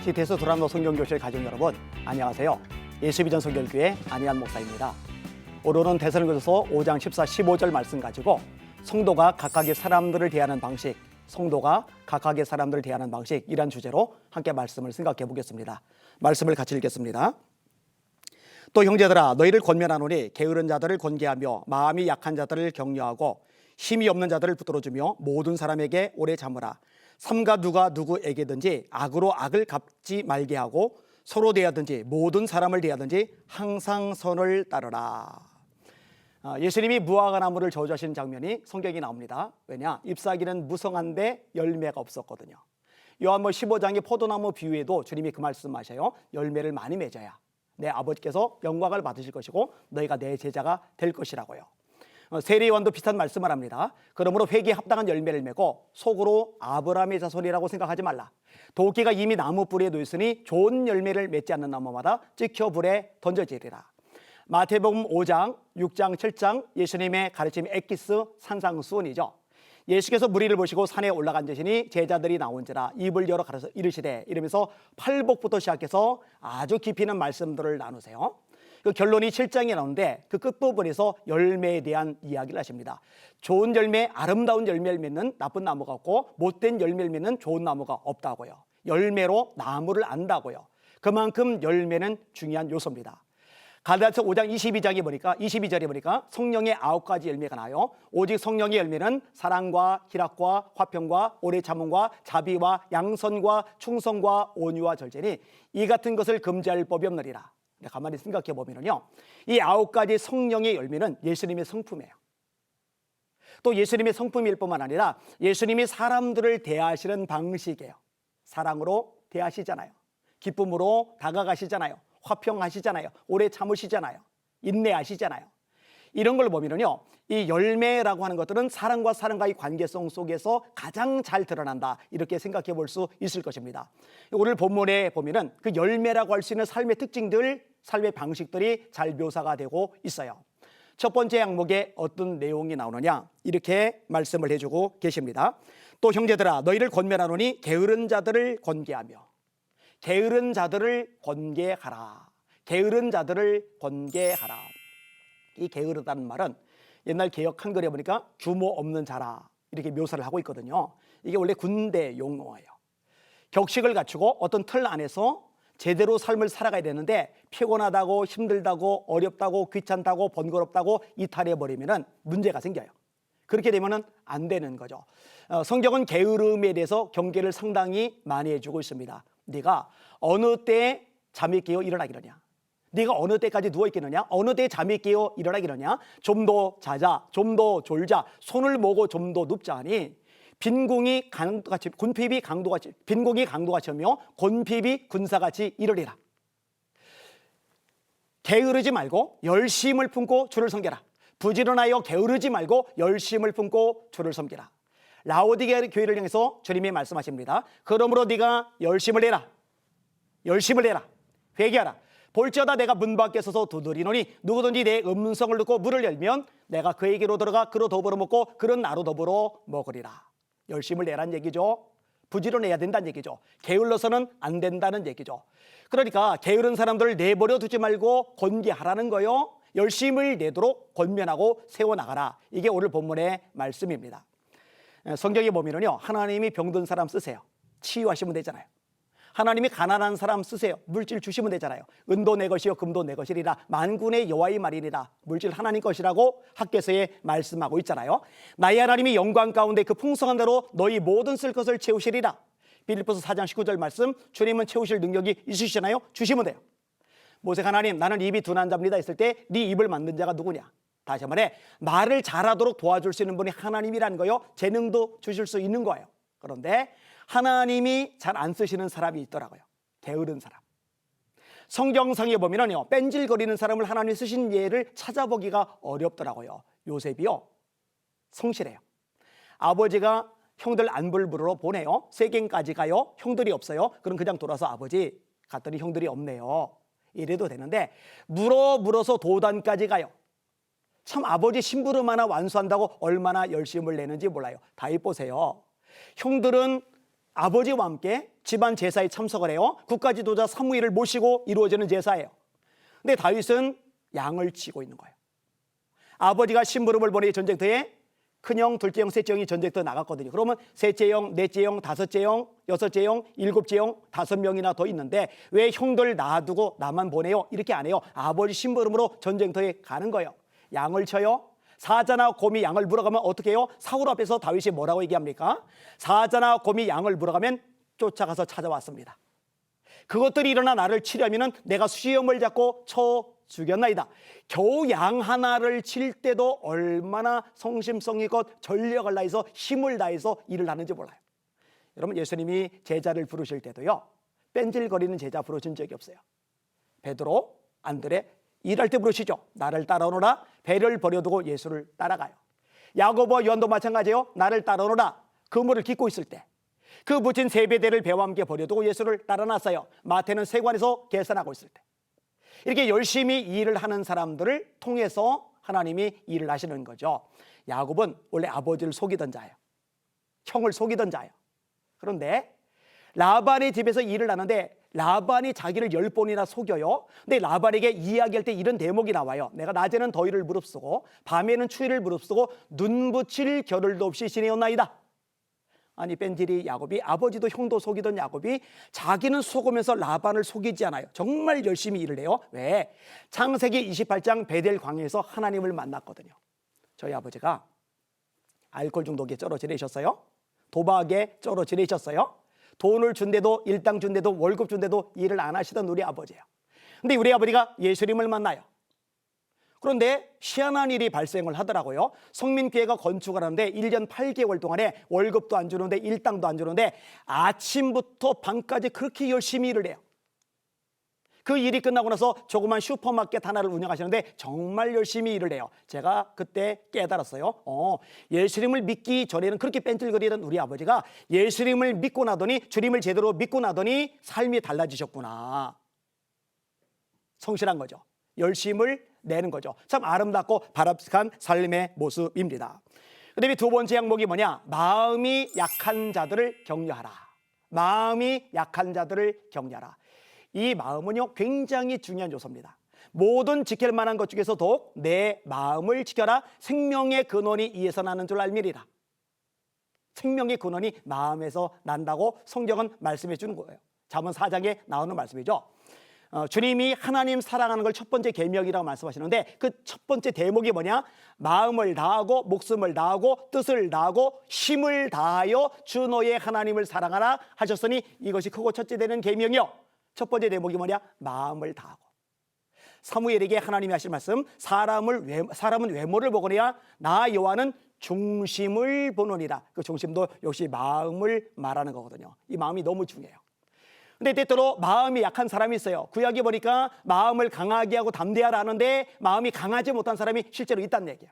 CTS 도란노 성경교실 가족 여러분, 안녕하세요. 예수비전 성결교회 안희한 목사입니다. 오늘은 데살로니가서 5장 14, 15절 말씀 가지고 성도가 각각의 사람들을 대하는 방식, 이란 주제로 함께 말씀을 생각해 보겠습니다. 말씀을 같이 읽겠습니다. 또 형제들아, 너희를 권면하노니 게으른 자들을 권계하며 마음이 약한 자들을 격려하고 힘이 없는 자들을 붙들어주며 모든 사람에게 오래 참으라. 삼가 누가 누구에게든지 악으로 악을 갚지 말게 하고 서로 대하든지 모든 사람을 대하든지 항상 선을 따르라. 예수님이 무화과 나무를 저주하시는 장면이 성경에 나옵니다. 왜냐? 잎사귀는 무성한데 열매가 없었거든요. 요한복음 15장의 포도나무 비유에도 주님이 그 말씀하셔요. 열매를 많이 맺어야 내 아버지께서 영광을 받으실 것이고 너희가 내 제자가 될 것이라고요. 세례요한도 비슷한 말씀을 합니다. 그러므로 회개에 합당한 열매를 맺고 속으로 아브라함의 자손이라고 생각하지 말라. 도끼가 이미 나무 뿌리에 놓였으니 좋은 열매를 맺지 않는 나무마다 찍혀 불에 던져지리라. 마태복음 5장, 6장, 7장 예수님의 가르침 엑기스 산상수훈이죠. 예수께서 무리를 보시고 산에 올라간지시니 제자들이 나온지라 입을 열어 가르쳐 이르시되, 이러면서 팔복부터 시작해서 아주 깊이 있는 말씀들을 나누세요. 그 결론이 7장에 나오는데 그 끝부분에서 열매에 대한 이야기를 하십니다. 좋은 열매, 아름다운 열매를 맺는 나쁜 나무가 없고 못된 열매를 맺는 좋은 나무가 없다고요. 열매로 나무를 안다고요. 그만큼 열매는 중요한 요소입니다. 갈라디아서 5장 22절에 보니까 성령의 9가지 열매가 나요. 오직 성령의 열매는 사랑과 희락과 화평과 오래 참음과 자비와 양선과 충성과 온유와 절제니 이 같은 것을 금지할 법이 없느니라. 가만히 생각해 보면요, 이 9가지 성령의 열매는 예수님의 성품이에요. 또 예수님의 성품일 뿐만 아니라 예수님이 사람들을 대하시는 방식이에요. 사랑으로 대하시잖아요. 기쁨으로 다가가시잖아요. 화평하시잖아요. 오래 참으시잖아요. 인내하시잖아요. 이런 걸 보면요, 이 열매라고 하는 것들은 사람과 사람과의 관계성 속에서 가장 잘 드러난다, 이렇게 생각해 볼 수 있을 것입니다. 오늘 본문에 보면은 그 열매라고 할 수 있는 삶의 특징들, 삶의 방식들이 잘 묘사가 되고 있어요. 첫 번째 항목에 어떤 내용이 나오느냐, 이렇게 말씀을 해주고 계십니다. 또 형제들아, 너희를 권면하노니 게으른 자들을 권계하며, 게으른 자들을 권계하라. 게으른 자들을 권계하라. 이 게으르다는 말은 옛날 개역 한글에 보니까 규모 없는 자라, 이렇게 묘사를 하고 있거든요. 이게 원래 군대 용어예요. 격식을 갖추고 어떤 틀 안에서 제대로 삶을 살아가야 되는데 피곤하다고, 힘들다고, 어렵다고, 귀찮다고, 번거롭다고 이탈해버리면 문제가 생겨요. 그렇게 되면 안 되는 거죠. 성경은 게으름에 대해서 경계를 상당히 많이 해주고 있습니다. 네가 어느 때에 잠이 깨어 일어나기느냐, 네가 어느 때까지 누워있겠느냐, 어느 때에 잠이 깨어 일어나기느냐, 좀 더 자자, 좀 더 졸자, 손을 모고 좀 더 눕자 하니 빈공이 강도같이, 군핍이 강도같이, 빈공이 강도같이 하며 곤핍이 군사같이 이르리라. 게으르지 말고 열심을 품고 주를 섬겨라. 부지런하여 게으르지 말고 열심을 품고 주를 섬기라. 라오디게아 교회를 향해서 주님이 말씀하십니다. 그러므로 네가 열심을 내라. 열심을 내라. 회개하라. 볼지어다 내가 문 밖에 서서 두드리노니 누구든지 내 음성을 듣고 문을 열면 내가 그에게로 들어가 그로 더불어 먹고 그는 나로 더불어 먹으리라. 열심을 내란 얘기죠. 부지런해야 된다는 얘기죠. 게을러서는 안 된다는 얘기죠. 그러니까 게으른 사람들을 내버려 두지 말고 권계하라는 거요. 열심을 내도록 권면하고 세워나가라. 이게 오늘 본문의 말씀입니다. 성경에 보면요, 하나님이 병든 사람 쓰세요. 치유하시면 되잖아요. 하나님이 가난한 사람 쓰세요. 물질 주시면 되잖아요. 은도 내 것이요 금도 내 것이리라. 만군의 여호와의 말이니라. 물질 하나님 것이라고 학개서에 말씀하고 있잖아요. 나의 하나님이 영광 가운데 그 풍성한 대로 너희 모든 쓸 것을 채우시리라. 빌립보서 4장 19절 말씀, 주님은 채우실 능력이 있으시잖아요. 주시면 돼요. 모세가 하나님, 나는 입이 둔한 자입니다 했을 때 네 입을 만든 자가 누구냐? 다시 말해, 말을 잘하도록 도와줄 수 있는 분이 하나님이라는 거요. 재능도 주실 수 있는 거예요. 그런데 하나님이 잘 안 쓰시는 사람이 있더라고요. 게으른 사람. 성경상에 보면요, 뺀질거리는 사람을 하나님이 쓰신 예를 찾아보기가 어렵더라고요. 요셉이요, 성실해요. 아버지가 형들 안부를 물으러 보내요. 세겜까지 가요. 형들이 없어요. 그럼 그냥 돌아서 아버지 갔더니 형들이 없네요. 이래도 되는데 물어서 도단까지 가요. 참 아버지 심부름 하나 완수한다고 얼마나 열심을 내는지 몰라요. 다윗 보세요. 형들은 아버지와 함께 집안 제사에 참석을 해요. 국가지도자 사무엘을 모시고 이루어지는 제사예요. 근데 다윗은 양을 치고 있는 거예요. 아버지가 심부름을 보내 전쟁터에 큰형, 둘째형, 셋째형이 전쟁터 나갔거든요. 그러면 셋째형, 넷째형, 다섯째형, 여섯째형, 일곱째형, 5명이나 더 있는데 왜 형들 놔두고 나만 보내요? 이렇게 안 해요. 아버지 심부름으로 전쟁터에 가는 거예요. 양을 쳐요. 사자나 곰이 양을 물어가면 어떻게 해요? 사울 앞에서 다윗이 뭐라고 얘기합니까? 사자나 곰이 양을 물어가면 쫓아가서 찾아왔습니다. 그것들이 일어나 나를 치려면 내가 수염을 잡고 쳐 죽였나이다. 겨우 양 하나를 칠 때도 얼마나 성심성의껏 전력을 다해서 힘을 다해서 일을 하는지 몰라요. 여러분, 예수님이 제자를 부르실 때도요, 뺀질거리는 제자 부르신 적이 없어요. 베드로, 안드레 일할 때 부르시죠. 나를 따라오너라. 배를 버려두고 예수를 따라가요. 야고보와 요한도 마찬가지예요. 나를 따라오너라. 그물을 깃고 있을 때 그 붙인 세베대를 배와 함께 버려두고 예수를 따라났어요. 마태는 세관에서 계산하고 있을 때. 이렇게 열심히 일을 하는 사람들을 통해서 하나님이 일을 하시는 거죠. 야곱은 원래 아버지를 속이던 자예요. 형을 속이던 자예요. 그런데 라반의 집에서 일을 하는데 라반이 자기를 10번이나 속여요. 근데 라반에게 이야기할 때 이런 대목이 나와요. 내가 낮에는 더위를 무릅쓰고 밤에는 추위를 무릅쓰고 눈 붙일 겨를도 없이 지내었나이다. 아니, 뺀질이 야곱이, 아버지도 형도 속이던 야곱이 자기는 속으면서 라반을 속이지 않아요. 정말 열심히 일을 해요. 왜? 창세기 28장 베델 광야에서 하나님을 만났거든요. 저희 아버지가 알코올 중독에 쩔어 지내셨어요. 도박에 쩔어 지내셨어요. 돈을 준대도, 일당 준대도, 월급 준대도 일을 안 하시던 우리 아버지예요. 근데 우리 아버지가 예수님을 만나요. 그런데 희한한 일이 발생을 하더라고요. 성민교회가 건축을 하는데 1년 8개월 동안에 월급도 안 주는데 일당도 안 주는데 아침부터 밤까지 그렇게 열심히 일을 해요. 그 일이 끝나고 나서 조그만 슈퍼마켓 하나를 운영하시는데 정말 열심히 일을 해요. 제가 그때 깨달았어요. 예수님을 믿기 전에는 그렇게 뺀질거리던 우리 아버지가 예수님을 믿고 나더니, 주님을 제대로 믿고 나더니 삶이 달라지셨구나. 성실한 거죠. 열심을 내는 거죠. 참 아름답고 바람직한 삶의 모습입니다. 그다음에 두 번째 항목이 뭐냐? 마음이 약한 자들을 격려하라. 마음이 약한 자들을 격려하라. 이 마음은요, 굉장히 중요한 요소입니다. 모든 지킬 만한 것 중에서도 내 마음을 지켜라. 생명의 근원이 이에서 나는 줄 알미리라. 생명의 근원이 마음에서 난다고 성경은 말씀해 주는 거예요. 잠언 4장에 나오는 말씀이죠. 주님이 하나님 사랑하는 걸 첫 번째 계명이라고 말씀하시는데 그 첫 번째 대목이 뭐냐? 마음을 다하고 목숨을 다하고 뜻을 다하고 힘을 다하여 주 너의 하나님을 사랑하라 하셨으니 이것이 크고 첫째 되는 계명이요. 첫 번째 대목이 뭐냐? 마음을 다하고. 사무엘에게 하나님이 하실 말씀, 사람은 외모를 보거니와 나 여호와는 중심을 보느니라. 그 중심도 역시 마음을 말하는 거거든요. 이 마음이 너무 중요해요. 근데 때때로 마음이 약한 사람이 있어요. 구약에 보니까 마음을 강하게 하고 담대하라 하는데 마음이 강하지 못한 사람이 실제로 있다는 얘기예요.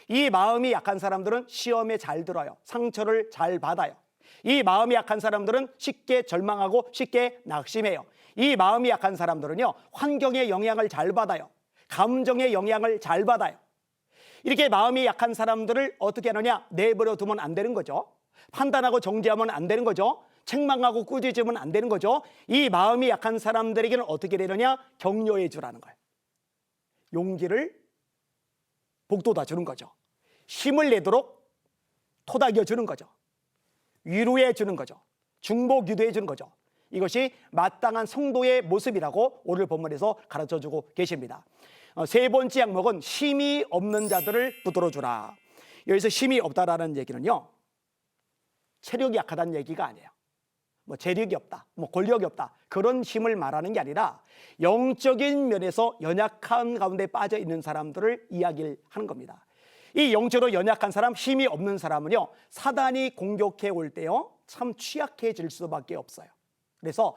이 마음이 약한 사람들은 시험에 잘 들어요. 상처를 잘 받아요. 이 마음이 약한 사람들은 쉽게 절망하고 쉽게 낙심해요. 이 마음이 약한 사람들은요, 환경의 영향을 잘 받아요. 감정의 영향을 잘 받아요. 이렇게 마음이 약한 사람들을 어떻게 하느냐? 내버려 두면 안 되는 거죠. 판단하고 정죄하면 안 되는 거죠. 책망하고 꾸짖으면 안 되는 거죠. 이 마음이 약한 사람들에게는 어떻게 되느냐? 격려해 주라는 거예요. 용기를 북돋아 주는 거죠. 힘을 내도록 토닥여 주는 거죠. 위로해 주는 거죠. 중보 기도해 주는 거죠. 이것이 마땅한 성도의 모습이라고 오늘 본문에서 가르쳐주고 계십니다. 세 번째 항목은 힘이 없는 자들을 붙들어 주라. 여기서 힘이 없다라는 얘기는요, 체력이 약하다는 얘기가 아니에요. 뭐 재력이 없다, 뭐 권력이 없다, 그런 힘을 말하는 게 아니라 영적인 면에서 연약한 가운데 빠져 있는 사람들을 이야기를 하는 겁니다. 이 영적으로 연약한 사람, 힘이 없는 사람은요, 사단이 공격해 올 때요, 참 취약해질 수밖에 없어요. 그래서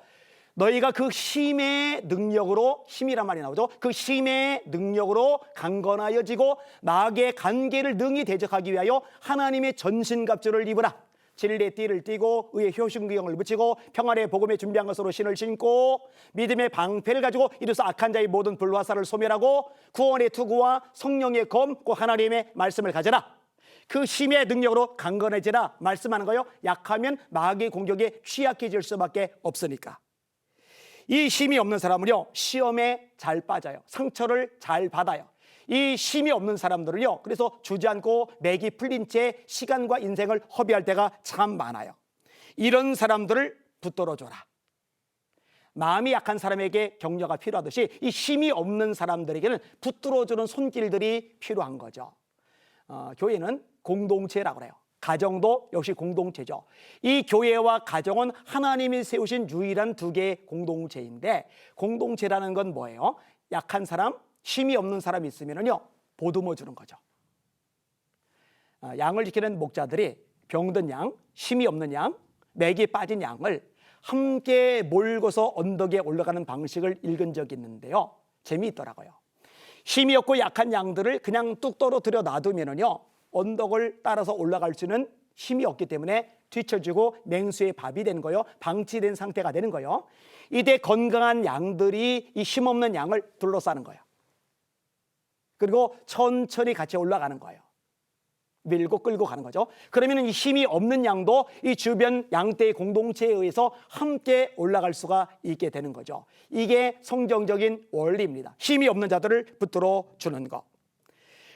너희가 그 힘의 능력으로, 힘이란 말이 나오죠. 그 힘의 능력으로 강건하여지고 마귀의 간계를 능히 대적하기 위하여 하나님의 전신갑주를 입으라. 진리의 띠를 띠고 의의 효심경을 붙이고 평안의 복음에 준비한 것으로 신을 신고 믿음의 방패를 가지고 이로써 악한 자의 모든 불화살을 소멸하고 구원의 투구와 성령의 검, 곧 하나님의 말씀을 가져라. 그 힘의 능력으로 강건해지라 말씀하는 거예요. 약하면 마귀의 공격에 취약해질 수밖에 없으니까. 이 힘이 없는 사람은요, 시험에 잘 빠져요. 상처를 잘 받아요. 이 힘이 없는 사람들은요, 그래서 주저앉고 맥이 풀린 채 시간과 인생을 허비할 때가 참 많아요. 이런 사람들을 붙들어줘라. 마음이 약한 사람에게 격려가 필요하듯이 이 힘이 없는 사람들에게는 붙들어주는 손길들이 필요한 거죠. 교회는 공동체라고 그래요. 가정도 역시 공동체죠. 이 교회와 가정은 하나님이 세우신 유일한 두 개의 공동체인데, 공동체라는 건 뭐예요? 약한 사람, 힘이 없는 사람이 있으면요, 보듬어 주는 거죠. 양을 지키는 목자들이 병든 양, 힘이 없는 양, 맥이 빠진 양을 함께 몰고서 언덕에 올라가는 방식을 읽은 적이 있는데요, 재미있더라고요. 힘이 없고 약한 양들을 그냥 뚝 떨어뜨려 놔두면요, 언덕을 따라서 올라갈 수는 힘이 없기 때문에 뒤처지고 맹수의 밥이 되는 거예요. 방치된 상태가 되는 거예요. 이때 건강한 양들이 이 힘없는 양을 둘러싸는 거예요. 그리고 천천히 같이 올라가는 거예요. 밀고 끌고 가는 거죠. 그러면 이 힘이 없는 양도 이 주변 양떼의 공동체에 의해서 함께 올라갈 수가 있게 되는 거죠. 이게 성경적인 원리입니다. 힘이 없는 자들을 붙들어 주는 것.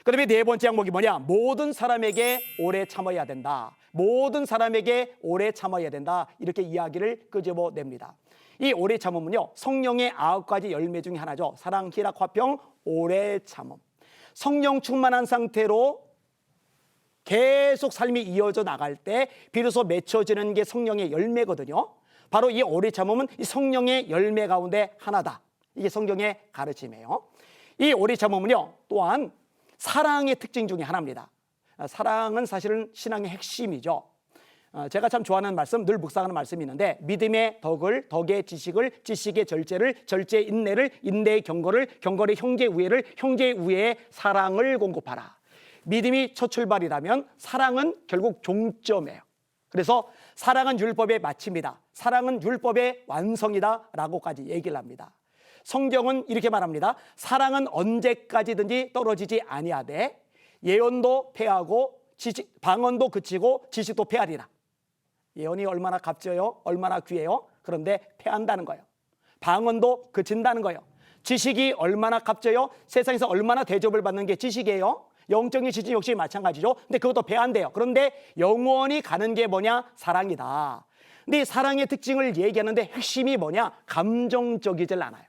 그다음에 네 번째 항목이 뭐냐? 모든 사람에게 오래 참아야 된다. 모든 사람에게 오래 참아야 된다. 이렇게 이야기를 끄집어냅니다. 이 오래 참음은요, 성령의 9가지 열매 중에 하나죠. 사랑, 희락, 화평, 오래 참음. 성령 충만한 상태로 계속 삶이 이어져 나갈 때 비로소 맺혀지는 게 성령의 열매거든요. 바로 이 오래 참음은 이 성령의 열매 가운데 하나다. 이게 성경의 가르침이에요. 이 오래 참음은요, 또한 사랑의 특징 중에 하나입니다. 사랑은 사실은 신앙의 핵심이죠. 제가 참 좋아하는 말씀, 늘 묵상하는 말씀이 있는데, 믿음의 덕을, 덕의 지식을, 지식의 절제를, 절제의 인내를, 인내의 경거를, 경거의 형제의 우애를, 형제의 우애의 사랑을 공급하라. 믿음이 첫 출발이라면 사랑은 결국 종점이에요. 그래서 사랑은 율법의 마침이다. 사랑은 율법의 완성이다 라고까지 얘기를 합니다. 성경은 이렇게 말합니다. 사랑은 언제까지든지 떨어지지 아니하되 예언도 패하고 방언도 그치고 지식도 패하리라. 예언이 얼마나 값져요? 얼마나 귀해요? 그런데 패한다는 거예요. 방언도 그친다는 거예요. 지식이 얼마나 값져요? 세상에서 얼마나 대접을 받는 게 지식이에요? 영적인 지식 역시 마찬가지죠. 근데 그것도 패한대요. 그런데 영원히 가는 게 뭐냐? 사랑이다. 근데 이 사랑의 특징을 얘기하는데 핵심이 뭐냐? 감정적이질 않아요.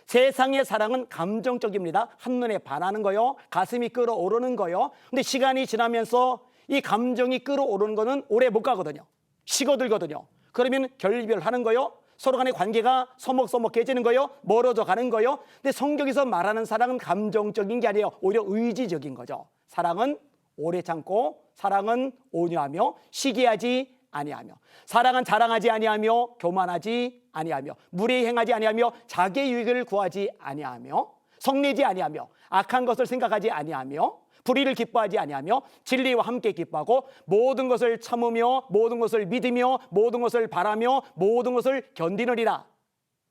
세상의 사랑은 감정적입니다. 한눈에 반하는 거요, 가슴이 끓어오르는 거요. 근데 시간이 지나면서 이 감정이 끓어오르는 거는 오래 못 가거든요. 식어들거든요. 그러면 결별하는 거요, 서로 간의 관계가 서먹서먹해지는 거요, 멀어져 가는 거요. 근데 성경에서 말하는 사랑은 감정적인 게 아니에요. 오히려 의지적인 거죠. 사랑은 오래 참고, 사랑은 온유하며, 시기하지 아니하며, 사랑은 자랑하지 아니하며, 교만하지 아니하며, 무례히 행하지 아니하며, 자기의 유익을 구하지 아니하며, 성내지 아니하며, 악한 것을 생각하지 아니하며, 불의를 기뻐하지 아니하며, 진리와 함께 기뻐하고, 모든 것을 참으며, 모든 것을 믿으며, 모든 것을 바라며, 모든 것을 견디느니라.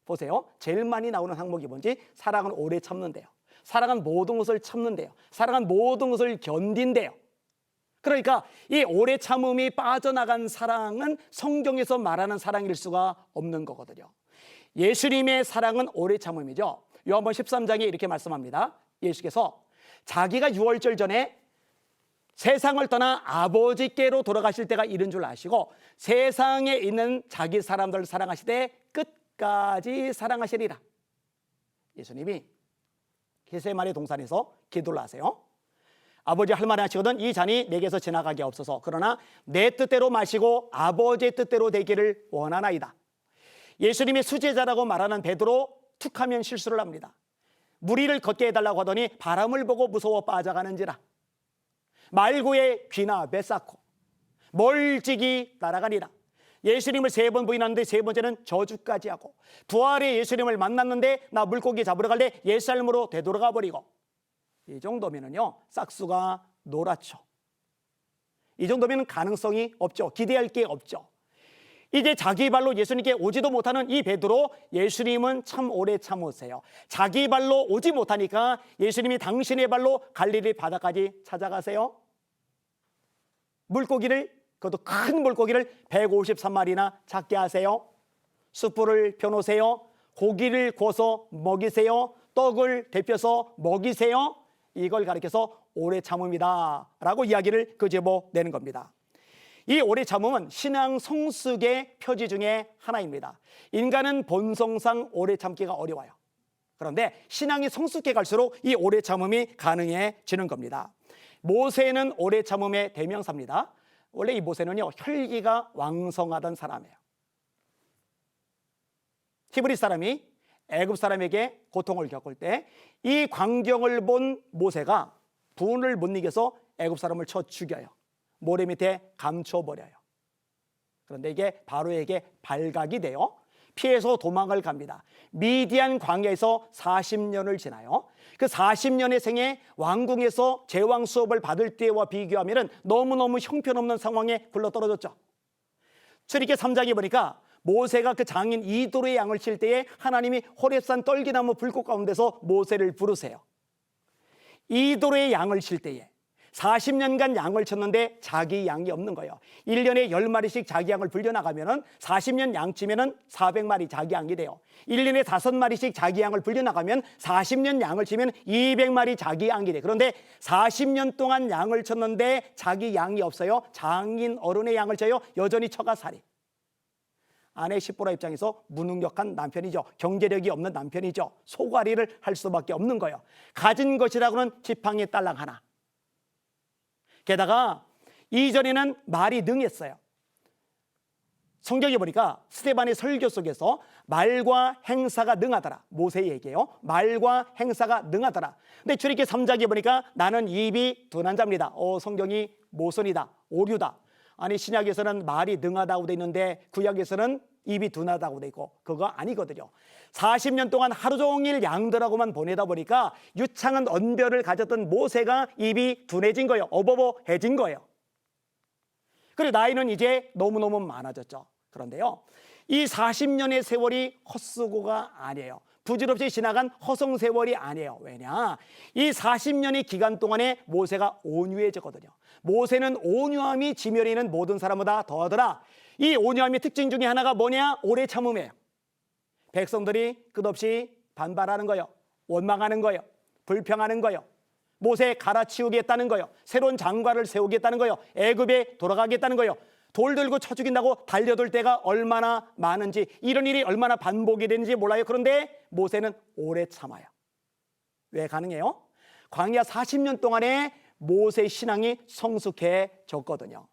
보세요. 제일 많이 나오는 항목이 뭔지, 사랑은 오래 참는데요. 사랑은 모든 것을 참는데요. 사랑은 모든 것을 견딘대요. 그러니까 이 오래 참음이 빠져나간 사랑은 성경에서 말하는 사랑일 수가 없는 거거든요. 예수님의 사랑은 오래 참음이죠. 요한복음 13장에 이렇게 말씀합니다. 예수께서 자기가 유월절 전에 세상을 떠나 아버지께로 돌아가실 때가 이른 줄 아시고 세상에 있는 자기 사람들을 사랑하시되 끝까지 사랑하시리라. 예수님이 겟세마네 동산에서 기도를 하세요. 아버지 할 말이 하시거든 이 잔이 내게서 지나가게 없어서 그러나 내 뜻대로 마시고 아버지의 뜻대로 되기를 원하나이다. 예수님의 수제자라고 말하는 베드로 툭하면 실수를 합니다. 무리를 걷게 해달라고 하더니 바람을 보고 무서워 빠져가는지라. 말구의 귀나 뱃쌓고 멀찍이 날아가니라. 예수님을 3번 부인하는데 3번째는 저주까지 하고 부활의 예수님을 만났는데 나 물고기 잡으러 갈래 옛삶으로 되돌아가 버리고. 이 정도면은요 싹수가 노랗죠. 이 정도면 가능성이 없죠. 기대할 게 없죠. 이제 자기 발로 예수님께 오지도 못하는 이 베드로, 예수님은 참 오래 참으세요. 자기 발로 오지 못하니까 예수님이 당신의 발로 갈릴리 바다까지 찾아가세요. 물고기를, 그것도 큰 물고기를 153마리나 잡게 하세요. 숯불을 펴놓으세요. 고기를 구워서 먹이세요. 떡을 데펴서 먹이세요. 이걸 가리켜서 오래 참음이다 라고 이야기를 끄집어내는 겁니다. 이 오래 참음은 신앙 성숙의 표지 중에 하나입니다. 인간은 본성상 오래 참기가 어려워요. 그런데 신앙이 성숙해 갈수록 이 오래 참음이 가능해지는 겁니다. 모세는 오래 참음의 대명사입니다. 원래 이 모세는요, 혈기가 왕성하던 사람이에요. 히브리 사람이 애굽 사람에게 고통을 겪을 때 이 광경을 본 모세가 분을 못 이겨서 애굽 사람을 쳐 죽여요. 모래 밑에 감춰버려요. 그런데 이게 바로에게 발각이 돼요. 피해서 도망을 갑니다. 미디안 광야에서 40년을 지나요. 그 40년의 생에 왕궁에서 제왕 수업을 받을 때와 비교하면 너무너무 형편없는 상황에 굴러떨어졌죠. 출애굽기 3장에 보니까 모세가 그 장인 이도로의 양을 칠 때에 하나님이 호렙산 떨기나무 불꽃 가운데서 모세를 부르세요. 이도로의 양을 칠 때에 40년간 양을 쳤는데 자기 양이 없는 거예요. 1년에 10마리씩 자기 양을 불려나가면 40년 양 치면 400마리 자기 양이 돼요. 1년에 5마리씩 자기 양을 불려나가면 40년 양을 치면 200마리 자기 양이 돼요. 그런데 40년 동안 양을 쳤는데 자기 양이 없어요. 장인 어른의 양을 쳐요. 여전히 처가 살이. 아내 십보라 입장에서 무능력한 남편이죠. 경제력이 없는 남편이죠. 소가리를 할 수밖에 없는 거예요. 가진 것이라고는 지팡이 딸랑 하나. 게다가 이전에는 말이 능했어요. 성경에 보니까 스데반의 설교 속에서 말과 행사가 능하더라. 모세 얘기예요. 말과 행사가 능하더라. 근데 출애굽기 3장에 보니까 나는 입이 둔한 자입니다. 성경이 모순이다. 오류다. 아니 신약에서는 말이 능하다고 돼 있는데 구약에서는 입이 둔하다고 돼 있고 그거 아니거든요. 40년 동안 하루 종일 양들하고만 보내다 보니까 유창한 언변을 가졌던 모세가 입이 둔해진 거예요. 어버버해진 거예요. 그리고 나이는 이제 너무너무 많아졌죠. 그런데요, 이 40년의 세월이 헛수고가 아니에요. 부질없이 지나간 허송 세월이 아니에요. 왜냐? 이 40년의 기간 동안에 모세가 온유해졌거든요. 모세는 온유함이 지면에 있는 모든 사람보다 더하더라. 이 온유함의 특징 중에 하나가 뭐냐? 오래 참음이에요. 백성들이 끝없이 반발하는 거예요. 원망하는 거예요. 불평하는 거예요. 모세 갈아치우겠다는 거예요. 새로운 장관을 세우겠다는 거예요. 애굽에 돌아가겠다는 거예요. 돌 들고 쳐 죽인다고 달려들 때가 얼마나 많은지, 이런 일이 얼마나 반복이 되는지 몰라요. 그런데 모세는 오래 참아요. 왜 가능해요? 광야 40년 동안에 모세 신앙이 성숙해졌거든요.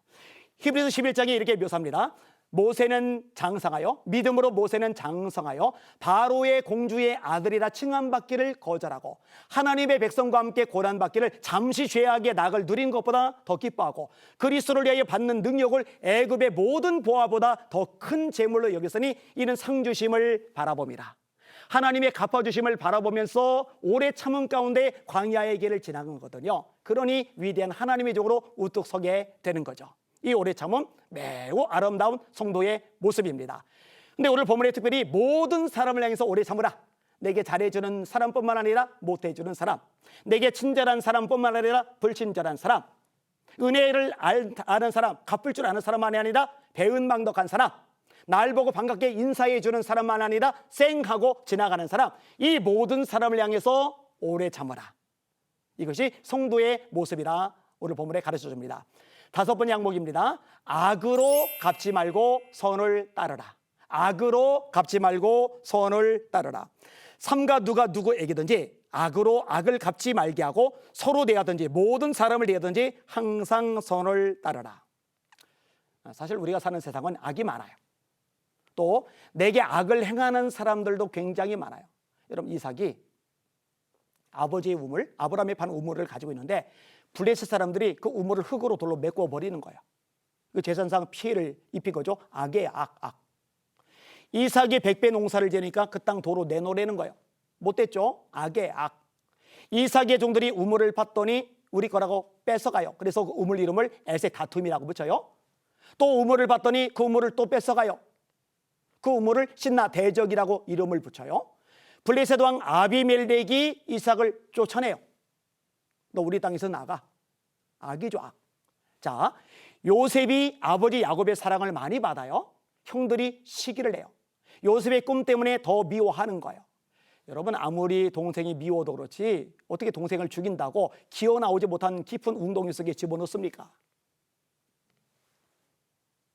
히브리서 11장에 이렇게 묘사합니다. 모세는 장성하여, 믿음으로 모세는 장성하여 바로의 공주의 아들이라 칭함받기를 거절하고 하나님의 백성과 함께 고난받기를 잠시 죄악의 낙을 누린 것보다 더 기뻐하고 그리스도를 위하여 받는 능력을 애굽의 모든 보화보다 더 큰 재물로 여겼으니 이는 상주심을 바라봅니다. 하나님의 갚아주심을 바라보면서 오래 참음 가운데 광야의 길을 지나간 거거든요. 그러니 위대한 하나님의 종으로 우뚝 서게 되는 거죠. 이 오래 참음 매우 아름다운 성도의 모습입니다. 근데 오늘 본문에 특별히 모든 사람을 향해서 오래 참으라. 내게 잘해주는 사람뿐만 아니라 못해주는 사람, 내게 친절한 사람뿐만 아니라 불친절한 사람, 은혜를 아는 사람, 갚을 줄 아는 사람만이 아니라 배은망덕한 사람, 날 보고 반갑게 인사해주는 사람만 아니라 쌩하고 지나가는 사람, 이 모든 사람을 향해서 오래 참으라. 이것이 성도의 모습이라 오늘 본문에 가르쳐줍니다. 5번째 항목입니다. 악으로 갚지 말고 선을 따르라. 악으로 갚지 말고 선을 따르라. 삼가 누가 누구에게든지 악으로 악을 갚지 말게 하고 서로 대하든지 모든 사람을 대하든지 항상 선을 따르라. 사실 우리가 사는 세상은 악이 많아요. 또 내게 악을 행하는 사람들도 굉장히 많아요. 여러분, 이삭이 아버지의 우물, 아브라함이 판 우물을 가지고 있는데 블레셋 사람들이 그 우물을 흙으로 돌로 메꿔 버리는 거예요. 그 재산상 피해를 입힌 거죠. 악의 악. 이삭이 100배 농사를 지니까 그 땅 도로 내놓으라는 거예요. 못됐죠? 악의 악. 이삭의 종들이 우물을 팠더니 우리 거라고 뺏어가요. 그래서 그 우물 이름을 에색 다툼이라고 붙여요. 또 우물을 봤더니 그 우물을 또 뺏어가요. 그 우물을 신나 대적이라고 이름을 붙여요. 블레셋 왕 아비멜렉이 이삭을 쫓아내요. 너 우리 땅에서 나가. 악이죠, 악. 자, 요셉이 아버지 야곱의 사랑을 많이 받아요. 형들이 시기를 해요. 요셉의 꿈 때문에 더 미워하는 거예요. 여러분, 아무리 동생이 미워도 그렇지 어떻게 동생을 죽인다고 기어 나오지 못한 깊은 웅덩이 속에 집어넣습니까?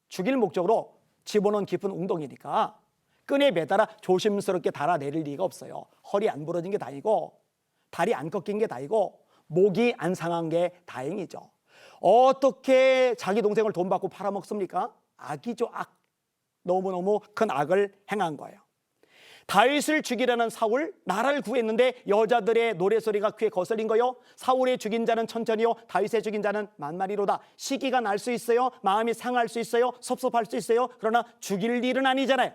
죽일 목적으로 집어넣은 깊은 웅덩이니까 끈에 매달아 조심스럽게 달아내릴 리가 없어요. 허리 안 부러진 게 다행이고 다리 안 꺾인 게 다행이고 목이 안 상한 게 다행이죠. 어떻게 자기 동생을 돈 받고 팔아먹습니까? 악이죠, 악. 너무너무 큰 악을 행한 거예요. 다윗을 죽이려는 사울, 나라를 구했는데 여자들의 노래소리가 귀에 거슬린 거요. 사울의 죽인 자는 천천히요, 다윗의 죽인 자는 만만히로다. 시기가 날 수 있어요. 마음이 상할 수 있어요. 섭섭할 수 있어요. 그러나 죽일 일은 아니잖아요.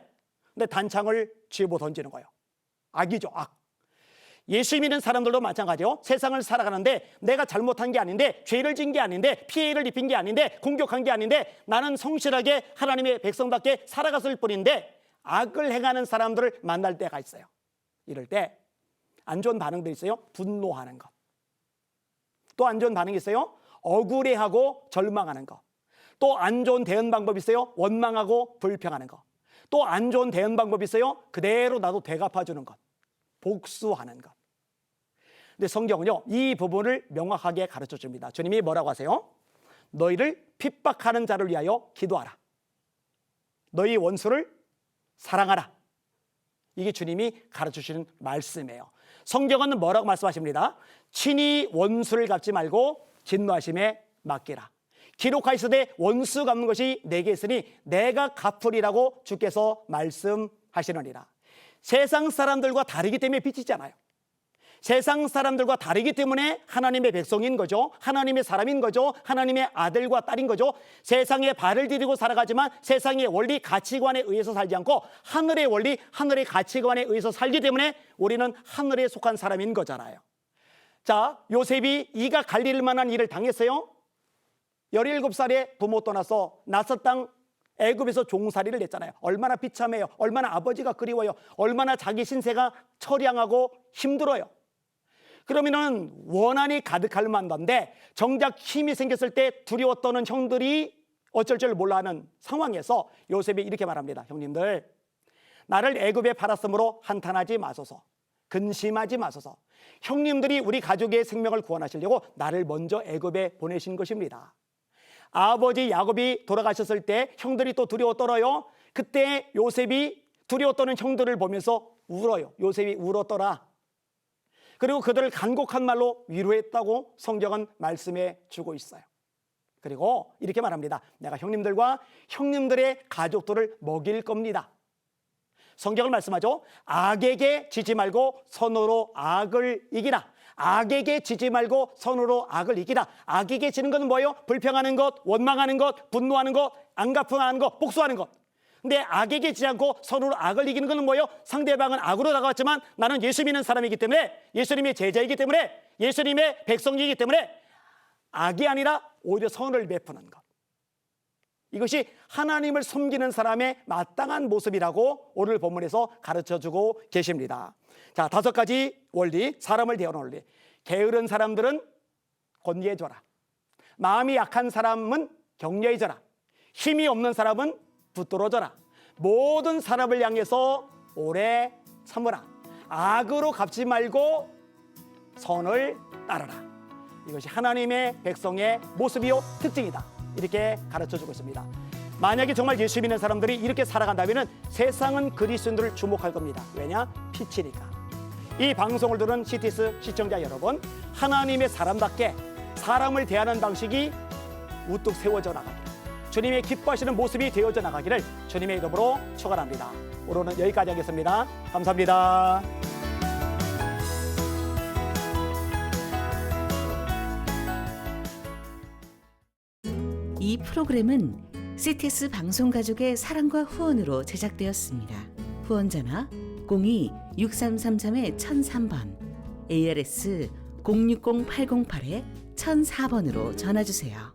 근데 단창을 쥐고 던지는 거예요. 악이죠, 악. 예수 믿는 사람들도 마찬가지요. 세상을 살아가는데 내가 잘못한 게 아닌데, 죄를 진 게 아닌데, 피해를 입힌 게 아닌데, 공격한 게 아닌데, 나는 성실하게 하나님의 백성답게 살아갔을 뿐인데 악을 행하는 사람들을 만날 때가 있어요. 이럴 때 안 좋은 반응들이 있어요. 분노하는 것. 또 안 좋은 반응이 있어요. 억울해하고 절망하는 것. 또 안 좋은 대응 방법이 있어요. 원망하고 불평하는 것. 또 안 좋은 대응 방법이 있어요. 그대로 나도 되갚아주는 것. 복수하는 것. 근데 성경은요, 이 부분을 명확하게 가르쳐 줍니다. 주님이 뭐라고 하세요? 너희를 핍박하는 자를 위하여 기도하라. 너희 원수를 사랑하라. 이게 주님이 가르쳐 주시는 말씀이에요. 성경은 뭐라고 말씀하십니다? 친히 원수를 갚지 말고 진노하심에 맡기라. 기록하시되 원수 갚는 것이 내게 있으니 내가 갚으리라고 주께서 말씀하시느니라. 세상 사람들과 다르기 때문에 빛이잖아요. 세상 사람들과 다르기 때문에 하나님의 백성인 거죠. 하나님의 사람인 거죠. 하나님의 아들과 딸인 거죠. 세상에 발을 디디고 살아가지만 세상의 원리 가치관에 의해서 살지 않고 하늘의 원리, 하늘의 가치관에 의해서 살기 때문에 우리는 하늘에 속한 사람인 거잖아요. 자, 요셉이 이가 갈릴 만한 일을 당했어요. 17살에 부모 떠나서 낯선 땅 애굽에서 종살이를 했잖아요. 얼마나 비참해요. 얼마나 아버지가 그리워요. 얼마나 자기 신세가 처량하고 힘들어요. 그러면은 원한이 가득할 만한데 정작 힘이 생겼을 때 두려워 떠는 형들이 어쩔 줄 몰라 하는 상황에서 요셉이 이렇게 말합니다. 형님들, 나를 애굽에 팔았으므로 한탄하지 마소서. 근심하지 마소서. 형님들이 우리 가족의 생명을 구원하시려고 나를 먼저 애굽에 보내신 것입니다. 아버지 야곱이 돌아가셨을 때 형들이 또 두려워 떨어요. 그때 요셉이 두려워 떠는 형들을 보면서 울어요. 요셉이 울었더라. 그리고 그들을 간곡한 말로 위로했다고 성경은 말씀해 주고 있어요. 그리고 이렇게 말합니다. 내가 형님들과 형님들의 가족들을 먹일 겁니다. 성경을 말씀하죠. 악에게 지지 말고 선으로 악을 이기라. 악에게 지지 말고 선으로 악을 이기라. 악에게 지는 것은 뭐예요? 불평하는 것, 원망하는 것, 분노하는 것, 안갚음하는 것, 복수하는 것. 근데 악에게 지지 않고 선으로 악을 이기는 것은 뭐예요? 상대방은 악으로 다가왔지만 나는 예수 믿는 사람이기 때문에, 예수님의 제자이기 때문에, 예수님의 백성이기 때문에 악이 아니라 오히려 선을 베푸는 것. 이것이 하나님을 섬기는 사람의 마땅한 모습이라고 오늘 본문에서 가르쳐주고 계십니다. 자, 5가지 원리, 사람을 대하는 원리. 게으른 사람들은 권계해줘라. 마음이 약한 사람은 격려해줘라. 힘이 없는 사람은 붙들어줘라. 모든 사람을 향해서 오래 참으라. 악으로 갚지 말고 선을 따르라. 이것이 하나님의 백성의 모습이요 특징이다. 이렇게 가르쳐주고 있습니다. 만약에 정말 예수 믿는 사람들이 이렇게 살아간다면 세상은 그리스도인들을 주목할 겁니다. 왜냐? 빛이니까. 이 방송을 들은 CTS 시청자 여러분, 하나님의 사람답게 사람을 대하는 방식이 우뚝 세워져 나가기를, 주님의 기뻐하시는 모습이 되어져 나가기를 주님의 이름으로 축원합니다. 오늘은 여기까지 하겠습니다. 감사합니다. 이 프로그램은 CTS 방송가족의 사랑과 후원으로 제작되었습니다. 후원전화 02-6333-1003번, ARS 060-808-1004번으로 전화주세요.